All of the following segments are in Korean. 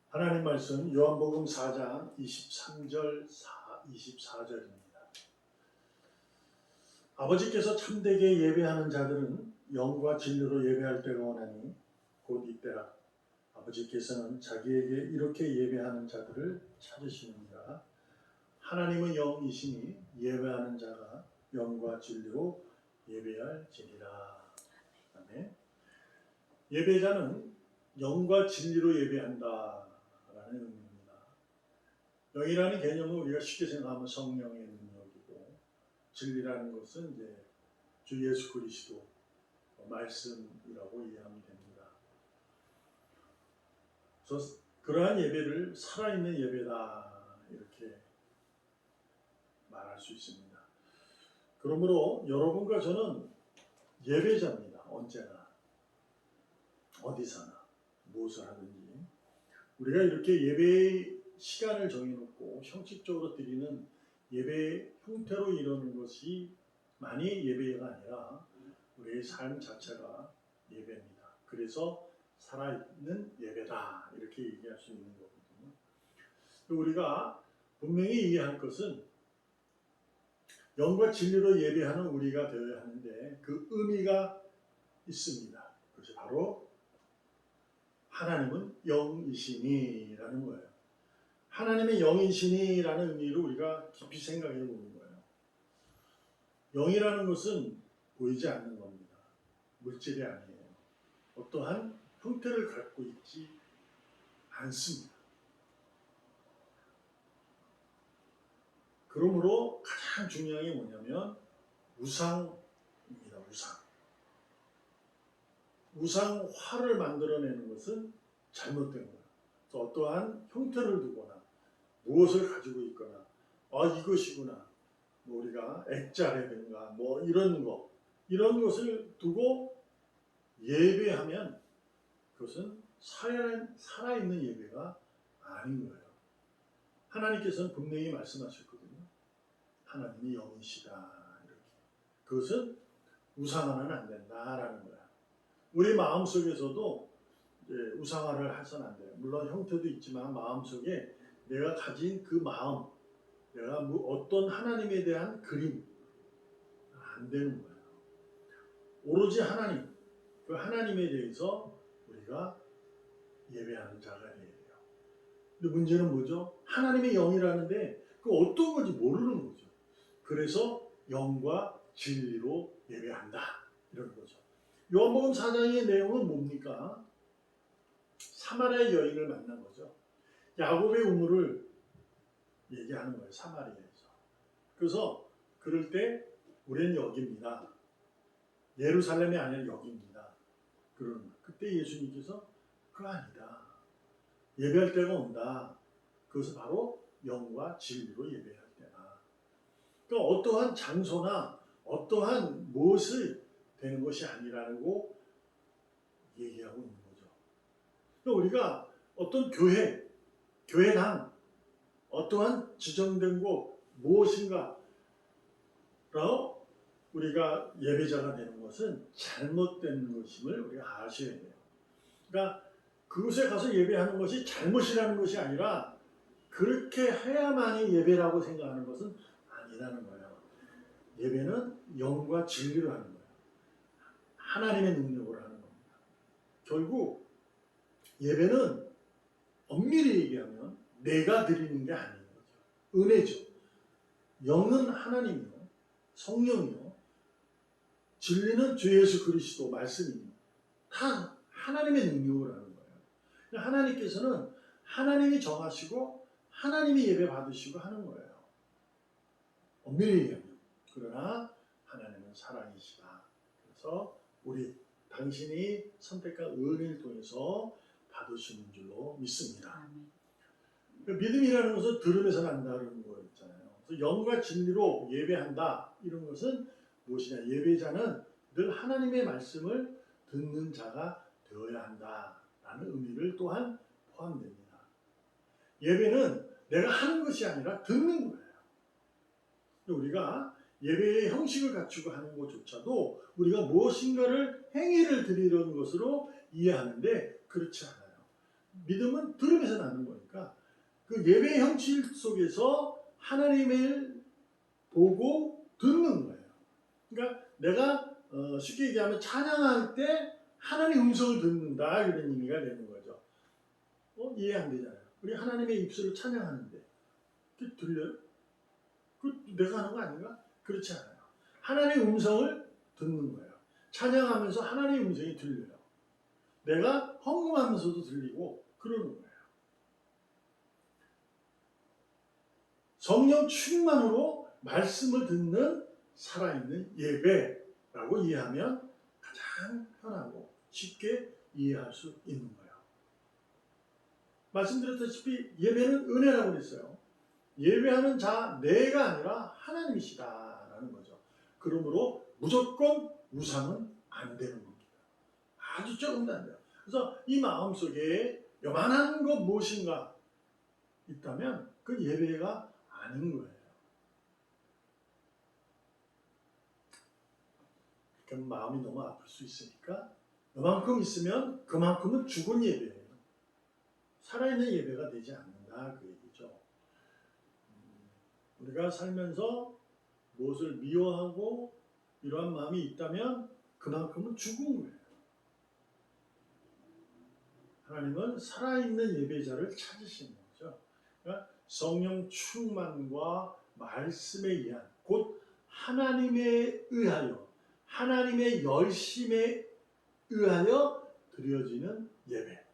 하나님 말씀 요한복음 4장 23절 24절입니다. 아버지께서 참되게 예배하는 자들은 영과 진리로 예배할 때가 오나니 곧 이때라. 아버지께서는 자기에게 이렇게 예배하는 자들을 찾으시느니라. 하나님은 영이시니 예배하는 자가 영과 진리로 예배할지니라. 아멘. 예배자는 영과 진리로 예배한다라는 의미입니다. 영이라는 개념은 우리가 쉽게 생각하면 성령의 능력이고, 진리라는 것은 이제 주 예수 그리스도 말씀이라고 이해하면 됩니다. 그래서 그러한 예배를 살아있는 예배다 이렇게 말할 수 있습니다. 그러므로 여러분과 저는 예배자입니다. 언제나 어디서나 무엇을 하든지 우리가 이렇게 예배의 시간을 정해놓고 형식적으로 드리는 예배 형태로 이루는 것이 만이 예배가 아니라 우리의 삶 자체가 예배입니다. 그래서 살아있는 예배다 이렇게 얘기할 수 있는 거거든요. 우리가 분명히 이해할 것은 영과 진리로 예배하는 우리가 되어야 하는데 그 의미가 있습니다. 그것이 바로 하나님은 영이시니라는 거예요. 하나님의 영이시니라는 의미로 우리가 깊이 생각해 보는 거예요. 영이라는 것은 보이지 않는 겁니다. 물질이 아니에요. 어떠한 형태를 갖고 있지 않습니다. 그러므로 가장 중요한 게 뭐냐면 우상입니다. 우상화를 만들어내는 것은 잘못된 거예요. 그래서 어떠한 형태를 두거나 무엇을 가지고 있거나 이것이구나 뭐 우리가 액자라든가 뭐 이런 것을 두고 예배하면 그것은 살아있는 예배가 아닌 거예요. 하나님께서는 분명히 말씀하셨거든요. 하나님이 영이시다 이렇게. 그것은 우상화는 안 된다라는 거야. 우리 마음속에서도 우상화를 해서는 안 돼요. 물론 형태도 있지만 마음속에 내가 가진 그 마음, 내가 어떤 하나님에 대한 그림 안 되는 거예요. 오로지 하나님, 그 하나님에 대해서 우리가 예배하는 자가 되어야 돼요. 근데 문제는 뭐죠? 하나님의 영이라는데 그 어떤 건지 모르는 거죠. 그래서 영과 진리로 예배한다 이런 거죠. 요한복음 4장의 내용은 뭡니까? 사마리아 여인을 만난 거죠. 야곱의 우물을 얘기하는 거예요. 사마리아에서. 그래서 그럴 때 우리는 여기입니다. 예루살렘이 아니라 여기입니다. 그러는 그때 예수님께서 그거 아니다. 예배할 때가 온다. 그것은 바로 영과 진리로 예배할 때다. 그러니까 어떠한 장소나 어떠한 무엇을 되는 것이 아니라고 얘기하고 있는 거죠. 그러니까 우리가 어떤 교회당, 어떠한 지정된 곳 무엇인가로 우리가 예배자가 되는 것은 잘못된 것임을 우리가 아셔야 돼요. 그러니까 그곳에 가서 예배하는 것이 잘못이라는 것이 아니라 그렇게 해야만이 예배라고 생각하는 것은 아니라는 거예요. 예배는 영과 진리로 하는 거예요. 하나님의 능력으로 하는 겁니다. 결국 예배는 엄밀히 얘기하면 내가 드리는 게 아닌 거죠. 은혜죠. 영은 하나님이요, 성령이요, 진리는 주 예수 그리스도 말씀이요. 다 하나님의 능력으로 하는 거예요. 하나님께서는 하나님이 정하시고 하나님이 예배 받으시고 하는 거예요. 엄밀히 얘기하면. 그러나 하나님은 사랑이시다. 그래서 당신이 선택한 은혜를 통해서 받으시는 줄로 믿습니다. 믿음이라는 것은 들음에서 난다는 거 있잖아요. 그래서 영과 진리로 예배한다. 이런 것은 무엇이냐? 예배자는 늘 하나님의 말씀을 듣는 자가 되어야 한다라는 의미를 또한 포함됩니다. 예배는 내가 하는 것이 아니라 듣는 거예요. 우리가 예배의 형식을 갖추고 하는 것조차도 우리가 무엇인가를 행위를 드리려는 것으로 이해하는데 그렇지 않아요. 믿음은 들음에서 나는 거니까 그 예배 형식 속에서 하나님을 보고 듣는 거예요. 그러니까 내가 쉽게 얘기하면 찬양할 때 하나님의 음성을 듣는다 이런 의미가 되는 거죠. 이해 안 되잖아요. 우리 하나님의 입술을 찬양하는데 그게 들려요? 그 내가 하는 거 아닌가? 그렇지 않아요. 하나님의 음성을 듣는 거예요. 찬양하면서 하나님의 음성이 들려요. 내가 헌금하면서도 들리고 그러는 거예요. 성령 충만으로 말씀을 듣는 살아있는 예배라고 이해하면 가장 편하고 쉽게 이해할 수 있는 거예요. 말씀드렸다시피 예배는 은혜라고 그랬어요. 예배하는 자 내가 아니라 하나님이시다라는 거죠. 그러므로 무조건 우상은 안 되는 겁니다. 아주 조금도 안 돼요. 그래서 이 마음속에 요만한 것 무엇인가 있다면 그 예배가 아닌 거예요. 그럼 마음이 너무 아플 수 있으니까 그만큼 있으면 그만큼은 죽은 예배예요. 살아있는 예배가 되지 않는다 그 얘기죠. 우리가 살면서 무엇을 미워하고 이러한 마음이 있다면 그만큼은 죽은 거예요. 하나님은 살아있는 예배자를 찾으시는 거죠. 그러니까 성령 충만과 말씀에 의한 곧 하나님에 의하여 하나님의 열심에 의하여 드려지는 예배.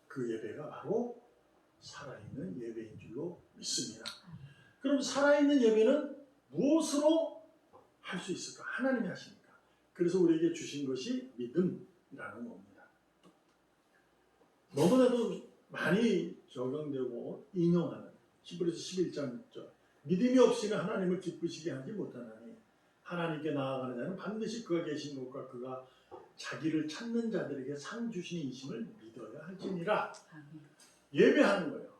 그 예배가 바로 살아있는 예배인 줄로 믿습니다. 그럼 살아있는 예배는 무엇으로 할 수 있을까? 하나님이 하시니까. 그래서 우리에게 주신 것이 믿음이라는 겁니다. 너무나도 많이 적용되고 인용하는 히브리서 11장 6절 믿음이 없이는 하나님을 기쁘시게 하지 못하나니 하나님께 나아가는 자는 반드시 그가 계신 것과 그가 자기를 찾는 자들에게 상 주시는 이심을 믿어야 할지니라. 예배하는 거예요.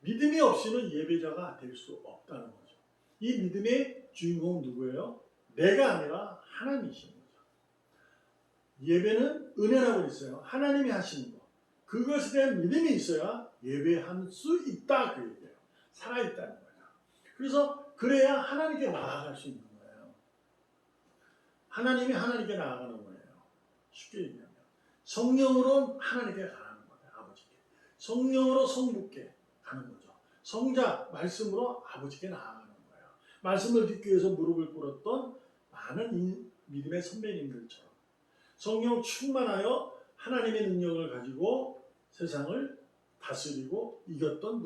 믿음이 없이는 예배자가 될 수 없다는 거죠. 이 믿음의 주인공은 누구예요? 내가 아니라 하나님이신 거죠. 예배는 은혜라고 했어요. 하나님이 하시는 거. 그것에 대한 믿음이 있어야 예배할 수 있다 그 얘기예요. 살아있다는 거예요. 그래서 그래야 하나님께 나아갈 수 있는 거예요. 하나님이 하나님께 나아가는 거예요. 쉽게 얘기하면 성령으로 하나님께 가는 거예요. 아버지께. 성령으로 성부께 가는 거죠. 성자 말씀으로 아버지께 나아가는 거예요. 말씀을 듣기 위해서 무릎을 꿇었던 많은 믿음의 선배님들처럼 성령 충만하여 하나님의 능력을 가지고 세상을 다스리고 이겼던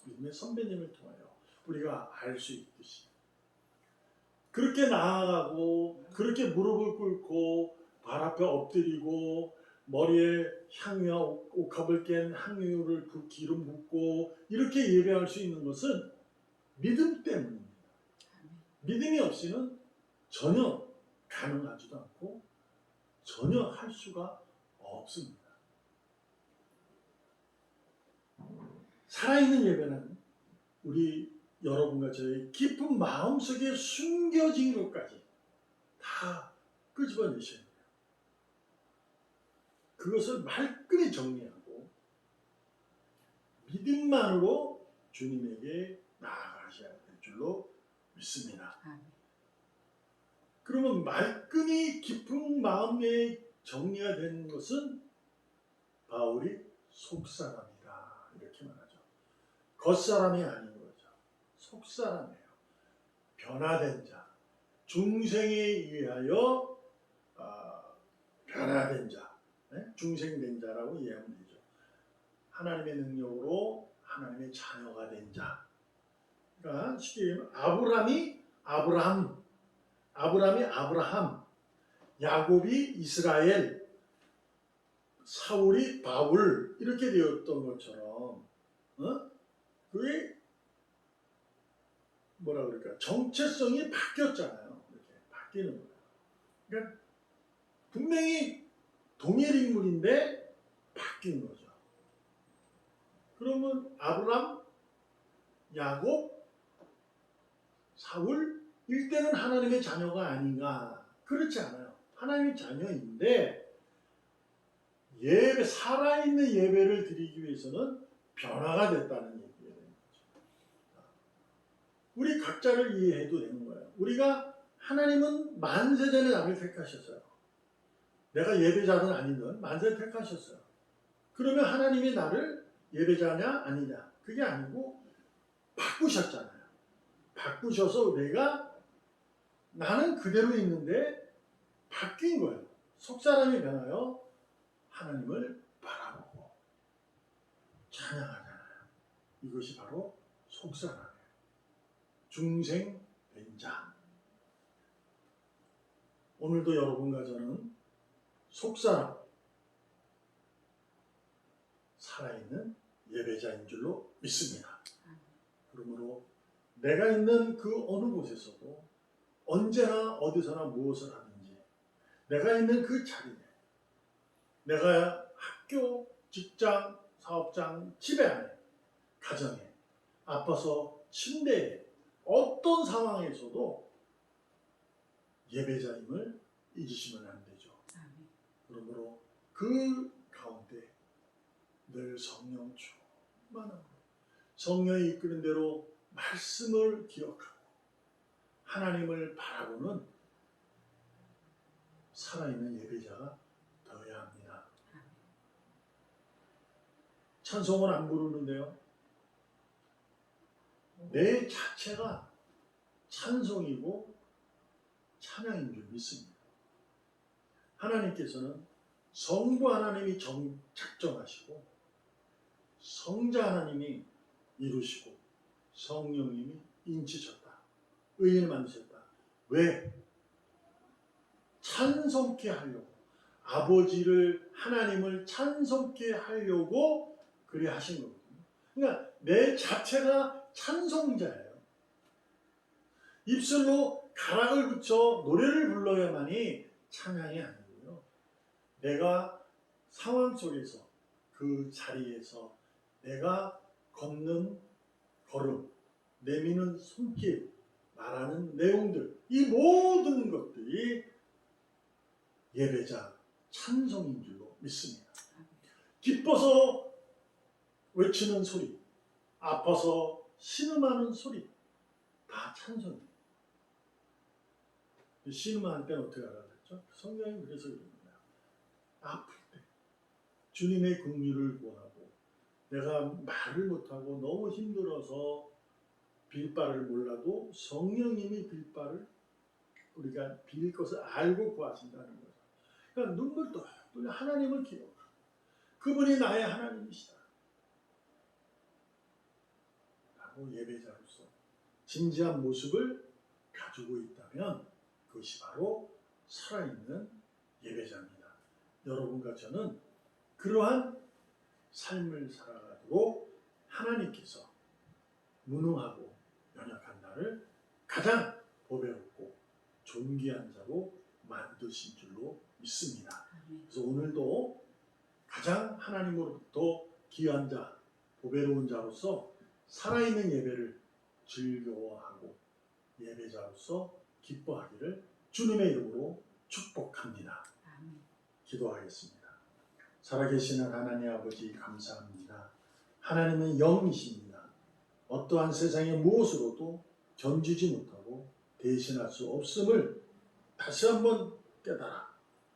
믿음의 선배님을 통하여 우리가 알 수 있듯이 그렇게 나아가고 그렇게 무릎을 꿇고 발 앞에 엎드리고 머리에 향유와 옥합을 깬 향유를 그 기름 붓고 이렇게 예배할 수 있는 것은 믿음 때문입니다. 믿음이 없이는 전혀 가능하지도 않고 전혀 할 수가 없습니다. 살아있는 예배는 우리 여러분과 저의 깊은 마음속에 숨겨진 것까지 다 끄집어내셔야 돼요. 그것을 말끔히 정리하고 믿음만으로 주님에게 나아가셔야 될 줄로 믿습니다. 그러면 말끔히 깊은 마음에 정리가 된 것은 바울이 속사람이다 이렇게 말하죠. 겉사람이 아닌 거죠. 속사람이에요. 변화된 자, 중생에 의하여 변화된 자, 중생된 자라고 이해하면 되죠. 하나님의 능력으로 하나님의 자녀가 된 자. 그러니까 쉽게 얘기하면 아브람이 아브라함, 야곱이 이스라엘, 사울이 바울 이렇게 되었던 것처럼 그게 뭐라 그럴까 정체성이 바뀌었잖아요. 이렇게 바뀌는 거예요. 그러니까 분명히 동일 인물인데 바뀐 거죠. 그러면 아브람, 야곱, 사울 일대는 하나님의 자녀가 아닌가? 그렇지 않아요. 하나님의 자녀인데 예배, 살아있는 예배를 드리기 위해서는 변화가 됐다는 얘기예요. 우리 각자를 이해해도 되는 거예요. 우리가 하나님은 만세전에 나를 택하셨어요. 내가 예배자는 아니든 만세 택하셨어요. 그러면 하나님이 나를 예배자냐 아니냐 그게 아니고 바꾸셨잖아요. 바꾸셔서 나는 그대로 있는데 바뀐 거예요. 속사람이 변하여 하나님을 바라보고 찬양하잖아요. 이것이 바로 속사람이에요. 중생된 자. 오늘도 여러분과 저는 속사람, 살아있는 예배자인 줄로 믿습니다. 그러므로 내가 있는 그 어느 곳에서도 언제나 어디서나 무엇을 하든지 내가 있는 그 자리에 내가 학교, 직장, 사업장, 집에 안에, 가정에, 아파서 침대에 어떤 상황에서도 예배자임을 잊으시면 안 되죠. 그러므로 그 가운데 늘 성령 충만함으로 성령이 이끄는 대로 말씀을 기억하고 하나님을 바라보는 살아있는 예배자가 되어야 합니다. 찬송을 안 부르는데요. 내 자체가 찬송이고 찬양인 줄 믿습니다. 하나님께서는 성부 하나님이 작정하시고 성자 하나님이 이루시고 성령님이 인치셨다. 의인을 만드셨다. 왜? 찬송케 하려고 아버지를 하나님을 찬송케 하려고 그리 하신 거거든요. 그러니까 내 자체가 찬송자예요. 입술로 가락을 붙여 노래를 불러야만이 찬양이 아니고요. 내가 상황 속에서 그 자리에서 내가 걷는 걸음, 내미는 손길, 말하는 내용들 이 모든 것들이 예배자 찬송인 줄로 믿습니다. 기뻐서 외치는 소리, 아파서 신음하는 소리 다 찬송이에요. 신음할 때는 어떻게 알아듣죠? 성경이 그래서 그럽니다. 아플 때 주님의 긍휼을 구하고 내가 말을 못하고 너무 힘들어서 빌 바를 몰라도 성령님이 빌 바를 우리가 빌 것을 알고 구하신다는 거죠. 그러니까 눈물 똘똘 하나님을 기억하고 그분이 나의 하나님이시다 라고 예배자로서 진지한 모습을 가지고 있다면 그것이 바로 살아있는 예배자입니다. 여러분과 저는 그러한 삶을 살아가도록 하나님께서 무능하고 연약한 나를 가장 보배롭고 존귀한 자로 만드신 줄로 믿습니다. 그래서 오늘도 가장 하나님으로부터 귀한 자, 보배로운 자로서 살아있는 예배를 즐거워하고 예배자로서 기뻐하기를 주님의 이름으로 축복합니다. 기도하겠습니다. 살아계시는 하나님 아버지 감사합니다. 하나님은 영이십니다. 어떠한 세상의 무엇으로도 견주지 못하고 대신할 수 없음을 다시 한번 깨달아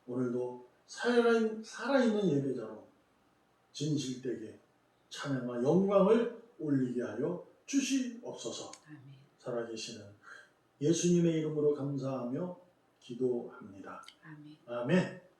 오늘도 살아있는 예배자로 진실되게 찬양과 영광을 올리게 하여 주시옵소서. 살아계시는 예수님의 이름으로 감사하며 기도합니다. 아멘.